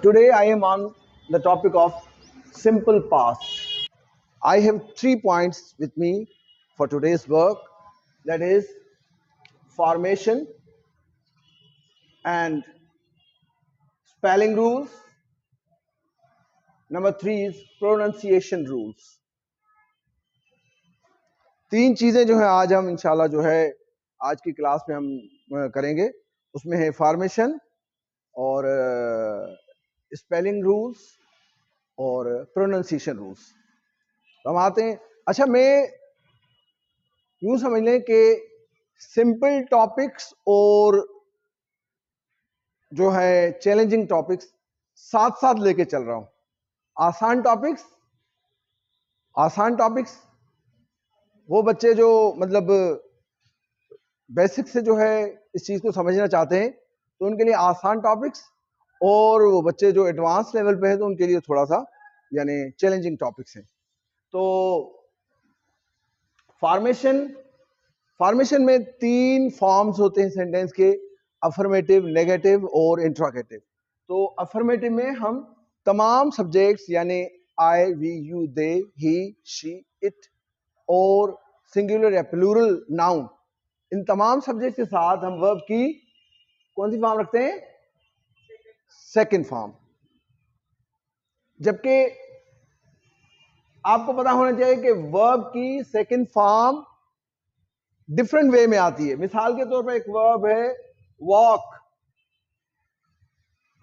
Today I am on the topic of simple past. I have 3 points with me for today's work, that is formation and spelling rules. Number 3 is pronunciation rules. 3 चीजें जो है आज हम इंशाल्लाह जो है आज की क्लास में हम करेंगे, उसमें है फॉर्मेशन और स्पेलिंग रूल्स और प्रोनाउंसिएशन रूल्स। तो हम आते हैं। अच्छा, मैं यूं समझ लें कि सिंपल टॉपिक्स और जो है चैलेंजिंग टॉपिक्स साथ साथ लेके चल रहा हूं। आसान टॉपिक्स वो बच्चे जो मतलब बेसिक से जो है इस चीज को समझना चाहते हैं तो उनके लिए आसान टॉपिक्स, और वो बच्चे जो एडवांस लेवल पे है तो उनके लिए थोड़ा सा यानी चैलेंजिंग टॉपिक्स हैं। तो फॉर्मेशन में 3 फॉर्म्स होते हैं सेंटेंस के, अफर्मेटिव, नेगेटिव और इंट्रोगेटिव। तो अफर्मेटिव में हम तमाम सब्जेक्ट्स यानी I, we, you, they, he, she, it और सिंगुलर या प्लूरल नाउन, इन तमाम सब्जेक्ट के साथ हम वर्ब की कौन सी फॉर्म रखते हैं? Second form. जबकि आपको पता होना चाहिए कि वर्ब की सेकंड फॉर्म डिफरेंट वे में आती है। मिसाल के तौर पर एक वर्ब है वॉक,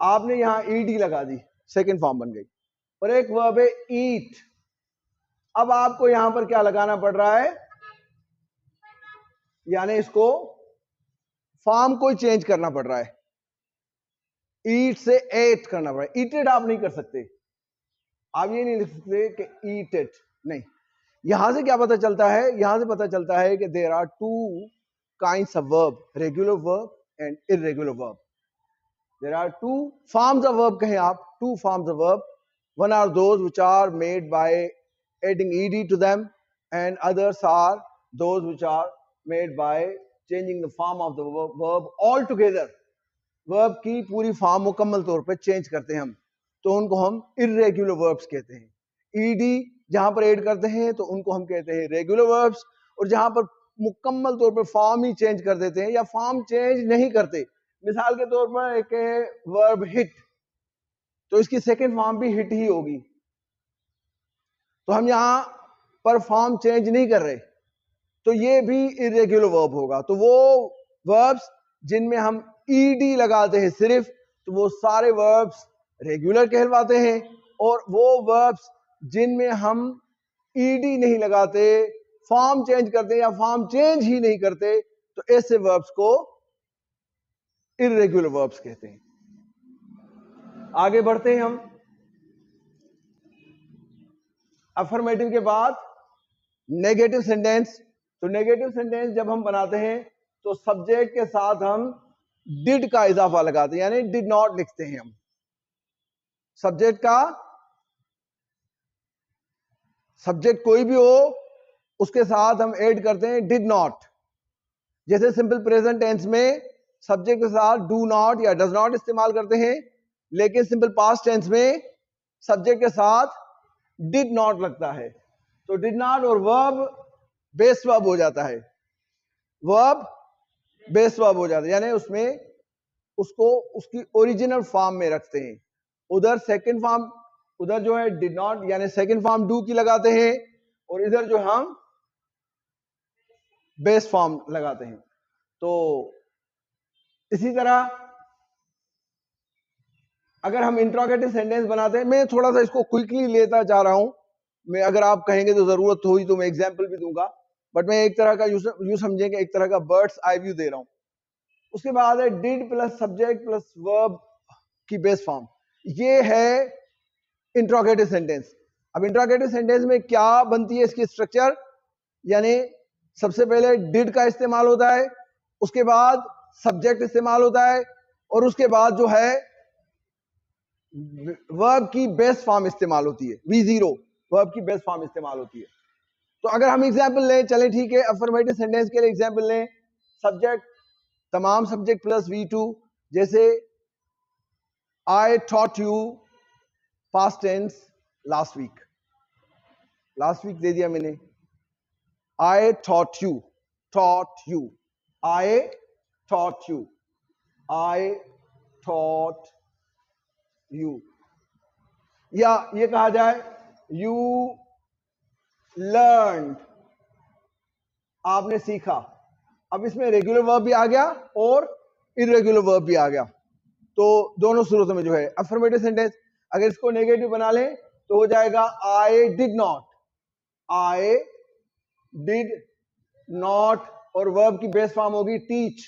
आपने यहां ईडी लगा दी, सेकंड फॉर्म बन गई। और एक वर्ब है ईट, अब आपको यहां पर क्या लगाना पड़ रहा है? यानी इसको फॉर्म को चेंज करना पड़ रहा है, ईट से एट करना पड़ रहा है। ईटेड आप नहीं कर सकते, आप ये नहीं लिख सकते कि ईटेड, नहीं। यहां से क्या पता चलता है? यहां से पता चलता है कि there are 2 kinds of verb, regular verb and irregular verb. There are 2 forms of verb, कहें आप 2 forms of verb. One are those which are made by adding ED to them and others are those which are made by changing the form of the verb altogether. Verb की पूरी form मुकम्मल तौर पे change करते हैं हम, तो उनको हम इर्रेगुलर वर्ब्स कहते हैं। ईडी जहां पर ऐड करते हैं तो उनको हम कहते हैं रेगुलर वर्ब्स, और जहां पर मुकम्मल तौर पर फॉर्म ही चेंज कर देते हैं या फॉर्म चेंज नहीं करते, मिसाल के तौर पर एक वर्ब हिट, तो इसकी सेकंड फॉर्म भी हिट ही होगी। तो हम यहां पर फॉर्म चेंज नहीं कर रहे, तो ये भी इर्रेगुलर वर्ब होगा। तो वो वर्ब्स जिनमें हम ईडी लगाते हैं सिर्फ, तो वो सारे वर्ब्स रेगुलर कहलवाते हैं, और वो वर्ब्स जिनमें हम ईडी नहीं लगाते, फॉर्म चेंज करते या फॉर्म चेंज ही नहीं करते, तो ऐसे वर्ब्स को इर्रेगुलर वर्ब्स कहते हैं। आगे बढ़ते हैं हम। अफर्मेटिव के बाद नेगेटिव सेंटेंस। तो नेगेटिव सेंटेंस जब हम बनाते हैं तो सब्जेक्ट के साथ हम डिड का इजाफा लगाते हैं, यानी डिड नॉट लिखते हैं हम। सब्जेक्ट का, सब्जेक्ट कोई भी हो उसके साथ हम ऐड करते हैं डिड नॉट। जैसे सिंपल प्रेजेंट टेंस में सब्जेक्ट के साथ डू नॉट या डज नॉट इस्तेमाल करते हैं, लेकिन सिंपल पास्ट टेंस में सब्जेक्ट के साथ डिड नॉट लगता है। तो डिड नॉट और वर्ब बेस वर्ब हो जाता है, वर्ब बेस वर्ब हो जाता है, यानी उसमें उसको उसकी ओरिजिनल फॉर्म में रखते हैं। उधर सेकंड फॉर्म, उधर जो है डिड नॉट यानी सेकंड फॉर्म डू की लगाते हैं, और इधर जो हम बेस फॉर्म लगाते हैं। तो इसी तरह अगर हम इंट्रोगेटिव सेंटेंस बनाते हैं, मैं थोड़ा सा इसको क्विकली लेता जा रहा हूं, मैं अगर आप कहेंगे तो जरूरत हुई तो मैं एग्जाम्पल भी दूंगा, बट मैं एक तरह का यूं समझेंगे एक तरह का बर्ड्स आई व्यू दे रहा हूं। उसके बाद है did plus subject plus verb की बेस फॉर्म, ये है इंट्रोगेटिव सेंटेंस। अब इंट्रोगेटिव सेंटेंस में क्या बनती है इसकी स्ट्रक्चर, यानी सबसे पहले डिड का इस्तेमाल होता है, उसके बाद सब्जेक्ट इस्तेमाल होता है, और उसके बाद जो है वर्ब की बेस फॉर्म इस्तेमाल होती है, V0 वर्ब की बेस फॉर्म इस्तेमाल होती है। तो अगर हम एग्जाम्पल लें, चलें ठीक है, अफर्मेटिव सेंटेंस के लिए एग्जाम्पल लें, सब्जेक्ट तमाम सब्जेक्ट प्लस V2, जैसे I taught you past tense last week. Last week दे दिया मैंने. I taught you. Taught you. I taught you. I taught you. या ये कहा जाए you learned. आपने सीखा. अब इसमें रेगुलर वर्ब भी आ गया और इरेगुलर वर्ब भी आ गया. तो दोनों सूरतों में जो है अफर्मेटिव सेंटेंस, अगर इसको नेगेटिव बना लें तो हो जाएगा I did not. I did not और वर्ब की बेस फॉर्म होगी teach.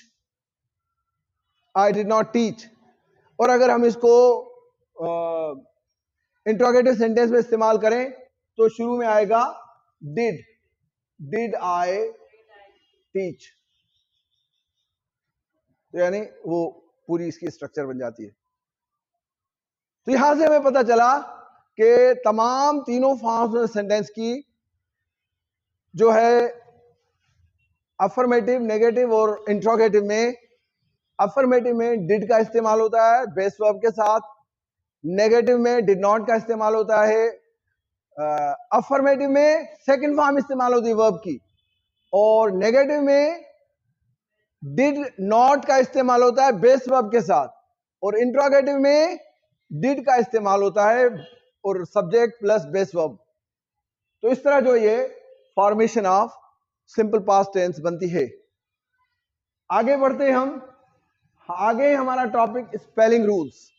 I did not teach. और अगर हम इसको इंट्रोगेटिव सेंटेंस में इस्तेमाल करें तो शुरू में आएगा डिड आई टीच. तो यानी वो पूरी इसकी स्ट्रक्चर बन जाती है. तो यहां से हमें पता चला कि तमाम तीनों फॉर्म्स सेंटेंस की जो है अफर्मेटिव, नेगेटिव और इंट्रोगेटिव में, अफर्मेटिव में डिड का इस्तेमाल होता है बेस वर्ब के साथ, नेगेटिव में डिड नॉट का इस्तेमाल होता है, अफर्मेटिव में सेकंड फॉर्म इस्तेमाल होती है वर्ब की, और नेगेटिव में डिड नॉट का इस्तेमाल होता है बेस वर्ब के साथ, और इंट्रोगेटिव में डिड का इस्तेमाल होता है और सब्जेक्ट प्लस बेस वर्ब. तो इस तरह जो ये formation of simple past tense बनती है. आगे बढ़ते हैं हम. आगे हमारा टॉपिक स्पेलिंग रूल्स.